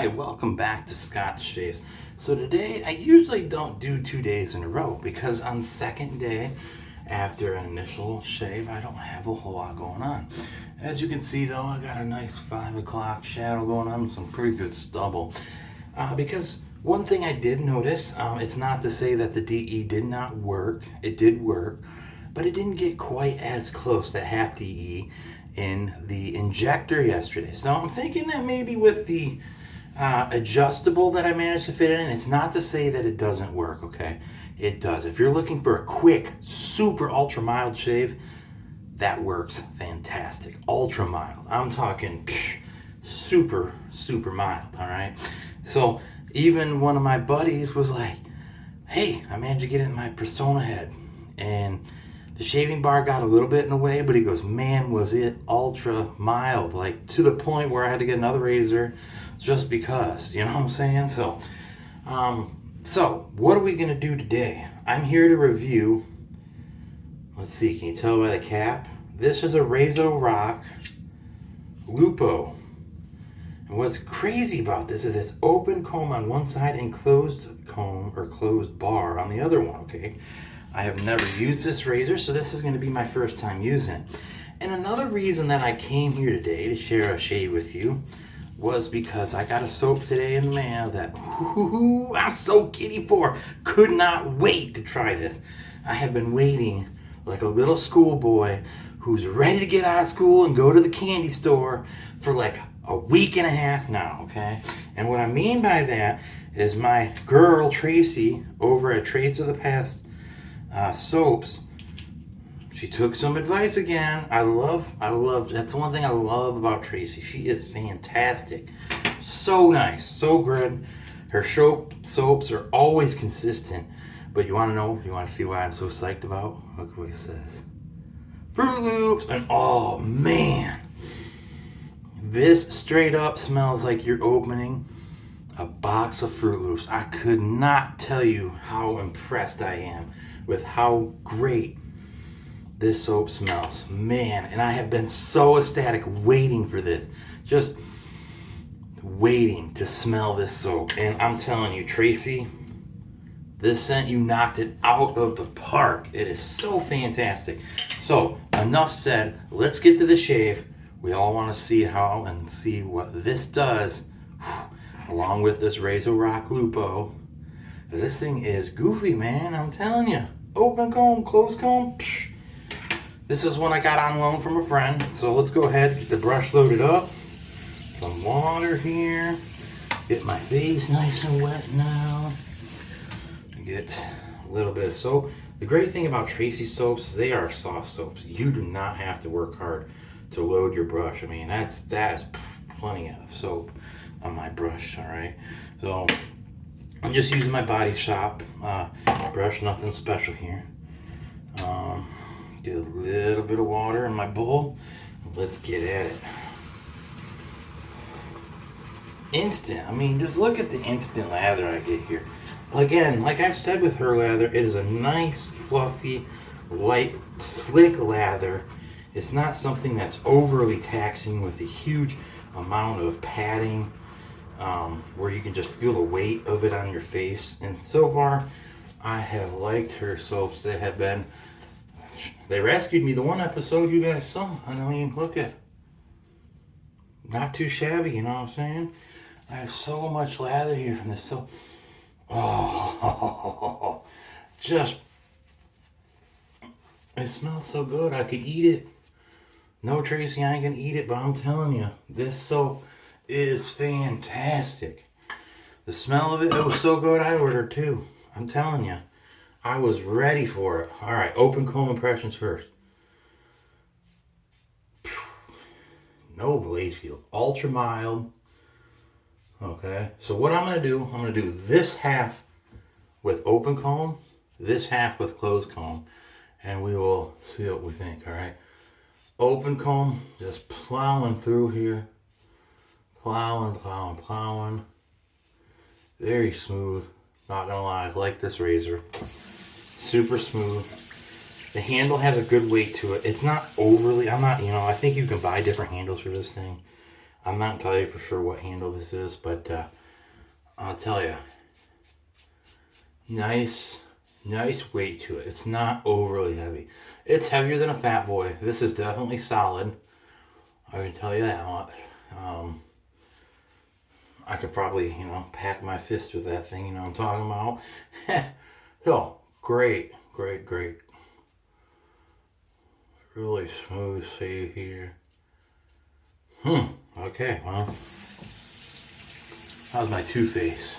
Hi, welcome back to Scott's Shaves. So today, I usually don't do 2 days in a row because on second day after an initial shave, I don't have a whole lot going on. As you can see though, I got a nice 5 o'clock shadow going on, some pretty good stubble. Because one thing I did notice, it's not to say that the DE did not work, it did work, but it didn't get quite as close to half DE in the injector yesterday. So I'm thinking that maybe with the adjustable that I managed to fit in. It's not to say that it doesn't work, okay? It does. If you're looking for a quick, super ultra mild shave, that works fantastic. Ultra mild. I'm talking super, super mild, all right? So even one of my buddies was like, hey, I managed to get it in my persona head. And the shaving bar got a little bit in the way, but he goes, man, was it ultra mild, like to the point where I had to get another razor just because, you know what I'm saying? So what are we gonna do today? I'm here to review, let's see, can you tell by the cap? This is a Razor Rock Lupo. And what's crazy about this is it's open comb on one side and closed comb or closed bar on the other one, okay? I have never used this razor, so this is gonna be my first time using it. And another reason that I came here today to share a shave with you was because I got a soap today in the mail that I'm so giddy for. Could not wait to try this. I have been waiting like a little schoolboy who's ready to get out of school and go to the candy store for like a week and a half now, okay? And what I mean by that is my girl Tracy over at Trace of the Past Soaps, she took some advice again. I love, that's the one thing I love about Tracy. She is fantastic. So nice, so good. Her soaps are always consistent. But you want to know, you want to see why I'm so psyched about? Look what it says. Fruit Loops. And oh man, this straight up smells like you're opening a box of Fruit Loops. I could not tell you how impressed I am with how great this soap smells, man. And I have been so ecstatic waiting for this, just waiting to smell this soap. And I'm telling you, Tracy, this scent, you knocked it out of the park. It is so fantastic. So enough said, let's get to the shave. We all want to see how and see what this does along with this Razor Rock Lupo. This thing is goofy, man, I'm telling you. Open comb, closed comb, This is one I got on loan from a friend. So let's go ahead, get the brush loaded up. Some water here. Get my face nice and wet now. Get a little bit of soap. The great thing about Tracy soaps is they are soft soaps. You do not have to work hard to load your brush. I mean, that is plenty of soap on my brush, all right? So I'm just using my Body Shop brush, nothing special here. Get a little bit of water in my bowl. Let's get at it. Instant. I mean, just look at the instant lather I get here. Again, like I've said with her lather, it is a nice, fluffy, light, slick lather. It's not something that's overly taxing with a huge amount of padding where you can just feel the weight of it on your face. And so far, I have liked her soaps. They rescued me the one episode you guys saw. I mean, look at, not too shabby, you know what I'm saying? I have so much lather here from this soap. Oh, just, it smells so good. I could eat it. No, Tracy, I ain't gonna eat it, but I'm telling you, this soap is fantastic. The smell of it, it was so good I ordered two. I'm telling you. I was ready for it. All right, open comb impressions first. No blade feel. Ultra mild. Okay, so what I'm going to do this half with open comb, this half with closed comb, and we will see what we think, all right? Open comb, just plowing through here. Plowing. Very smooth. Not gonna lie, I like this razor. Super smooth. The handle has a good weight to it. It's not overly, I think you can buy different handles for this thing. I'm not entirely for sure what handle this is, but I'll tell you, nice weight to it. It's not overly heavy. It's heavier than a Fat Boy. This is definitely solid. I can tell you that much. I could probably, pack my fist with that thing, I'm talking about. So, great. Really smooth save here. Okay, well, how's my Two-Face?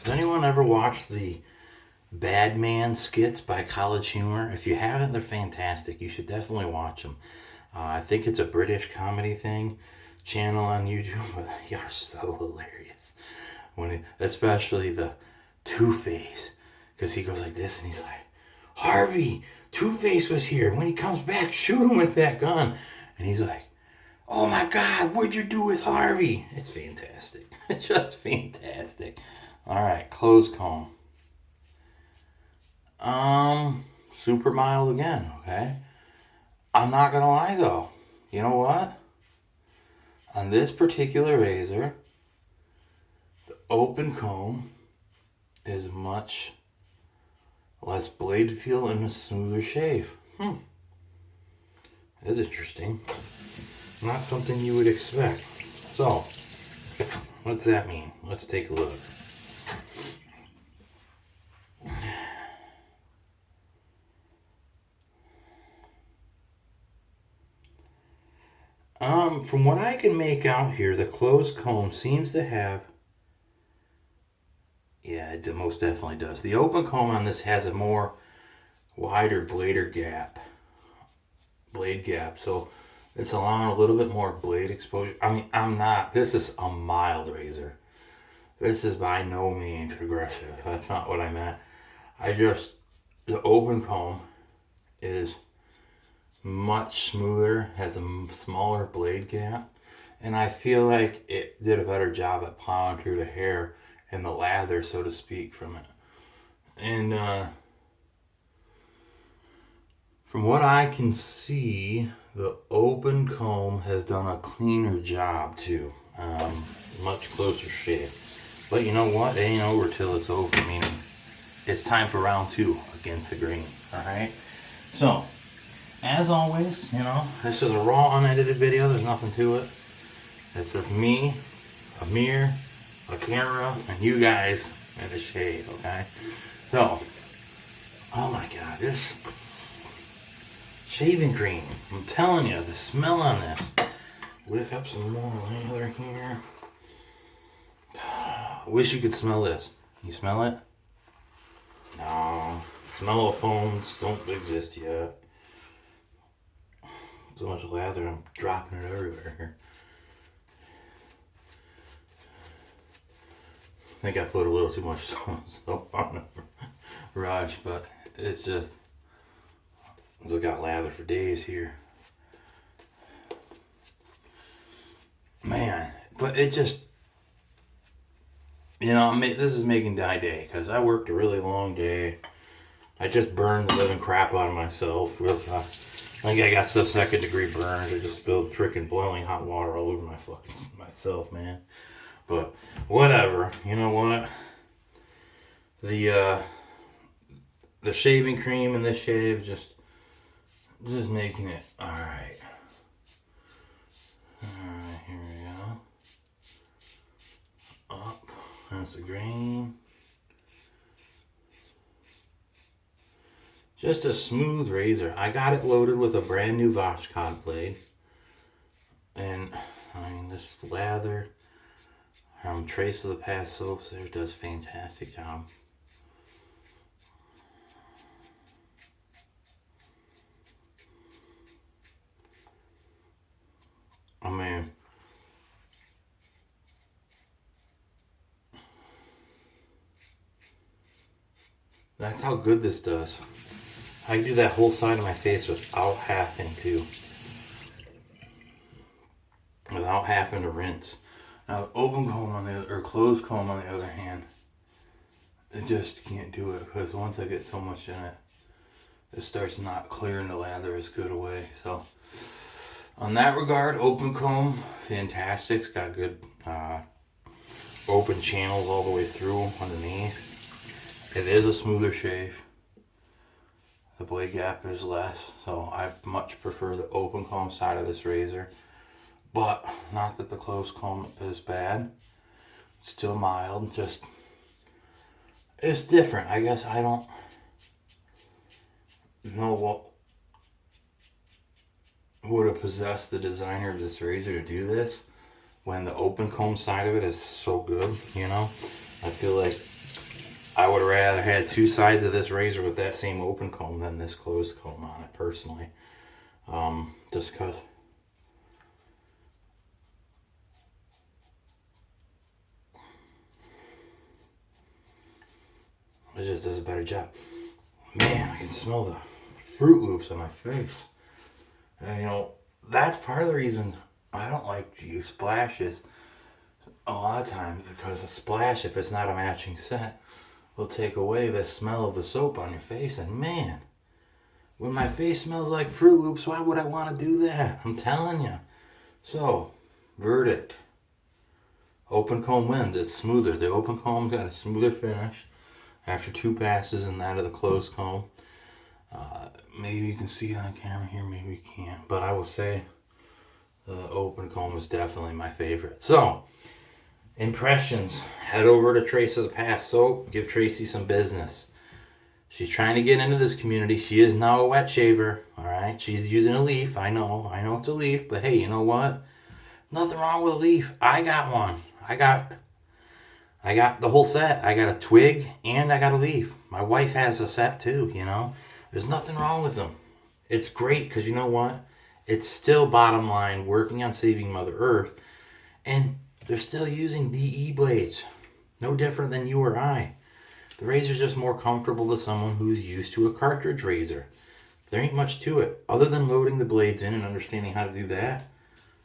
Has anyone ever watched the Bad Man skits by College Humor? If you haven't, they're fantastic. You should definitely watch them. I think it's a British comedy channel on YouTube, but they are so hilarious. Especially the Two-Face, because he goes like this and he's like, Harvey, Two-Face was here. When he comes back, shoot him with that gun. And he's like, oh my God, what'd you do with Harvey? It's fantastic. It's just fantastic. All right, close comb. Super mild again, okay? I'm not gonna lie though. You know what? On this particular razor, the open comb is much less blade feel and a smoother shave. That's interesting. Not something you would expect. So, what's that mean? Let's take a look. From what I can make out here, the closed comb seems to have, yeah, it most definitely does. The open comb on this has a more wider blade gap, so it's allowing a little bit more blade exposure. I mean, this is a mild razor. This is by no means aggressive. That's not what I meant. The open comb is much smoother, has a smaller blade gap, and I feel like it did a better job at plowing through the hair and the lather, so to speak, from it. And from what I can see, the open comb has done a cleaner job too. Much closer shave. But you know what? It ain't over till it's over, meaning it's time for round 2 against the grain. Alright? So, as always, this is a raw, unedited video. There's nothing to it. It's just me, a mirror, a camera, and you guys and a shade, okay? So, oh my God, this shaving cream. I'm telling you, the smell on this. Wick up some more lather here. Wish you could smell this. Can you smell it? No. Smell of phones don't exist yet. So much lather, I'm dropping it everywhere here. I think I put a little too much soap on the brush, but it's just got lather for days here. Man, but it just, this is making my day, because I worked a really long day. I just burned the living crap out of myself with, I think I got some 2nd degree burns. I just spilled freaking boiling hot water all over myself, man. But whatever, you know what? The shaving cream and this shave just making it alright. Alright, here we go. Up, that's the grain. Just a smooth razor. I got it loaded with a brand new Vashcod blade. And, this lather from Trace of the Past soaps there does a fantastic job. That's how good this does. I can do that whole side of my face without having to rinse. Now the open comb or closed comb on the other hand, it just can't do it, because once I get so much in it, it starts not clearing the lather as good away. So On that regard, open comb, fantastic. It's got good open channels all the way through underneath. It is a smoother shave. The blade gap is less, so I much prefer the open comb side of this razor. But not that the closed comb is bad. It's still mild, just it's different. I guess I don't know what would have possessed the designer of this razor to do this when the open comb side of it is so good, you know? I feel like I would have rather had two sides of this razor with that same open comb than this closed comb on it, personally. Just because it just does a better job. Man, I can smell the Fruit Loops on my face. And you know, that's part of the reason I don't like to use splashes a lot of times, because a splash, if it's not a matching set, will take away the smell of the soap on your face. And man, when my face smells like Fruit Loops, why would I want to do that? I'm telling you. So, verdict. Open comb wins. It's smoother. The open comb's got a smoother finish after two passes than that of the closed comb. Maybe you can see it on camera here, maybe you can't. But I will say the open comb is definitely my favorite. So, impressions. Head over to Trace of the Past Soap. Give Tracy some business. She's trying to get into this community. She is now a wet shaver. Alright? She's using a leaf. I know it's a leaf. But hey, you know what? Nothing wrong with a leaf. I got one. I got the whole set. I got a twig and I got a leaf. My wife has a set too, you know. There's nothing wrong with them. It's great because you know what? It's still, bottom line, working on saving Mother Earth. And they're still using DE blades. No different than you or I. The razor's just more comfortable to someone who's used to a cartridge razor. There ain't much to it. Other than loading the blades in and understanding how to do that,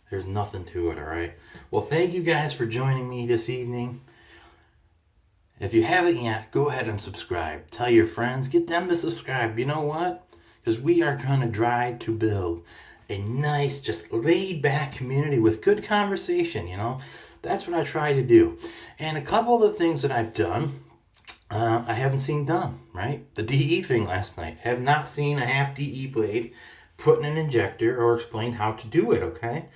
there's nothing to it, alright? Well, thank you guys for joining me this evening. If you haven't yet, go ahead and subscribe. Tell your friends, get them to subscribe. You know what? Because we are going to try to build a nice, just laid-back community with good conversation, you know? That's what I try to do. And a couple of the things that I've done, I haven't seen done, right? The DE thing last night. Have not seen a half DE blade put in an injector or explained how to do it, okay?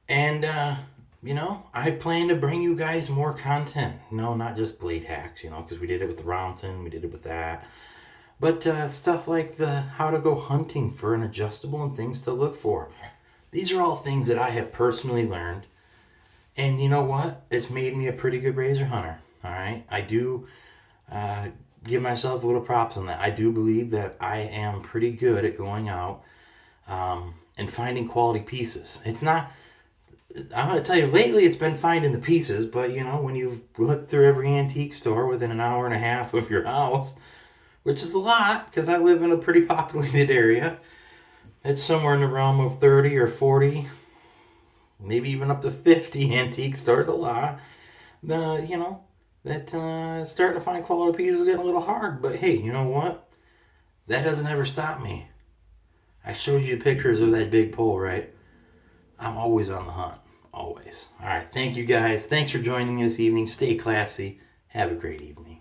And, you know, I plan to bring you guys more content. No, not just blade hacks, you know, because we did it with the Ronson, we did it with that. But stuff like the how to go hunting for an adjustable and things to look for. These are all things that I have personally learned. And you know what? It's made me a pretty good razor hunter. All right? I do give myself a little props on that. I do believe that I am pretty good at going out and finding quality pieces. It's not... I'm going to tell you, lately it's been finding the pieces, but you know, when you've looked through every antique store within an hour and a half of your house, which is a lot, because I live in a pretty populated area, it's somewhere in the realm of 30 or 40, maybe even up to 50 antique stores, a lot. You know, that starting to find quality pieces is getting a little hard, but hey, you know what? That doesn't ever stop me. I showed you pictures of that big pole, right? I'm always on the hunt. Always. All right. Thank you guys. Thanks for joining me this evening. Stay classy. Have a great evening.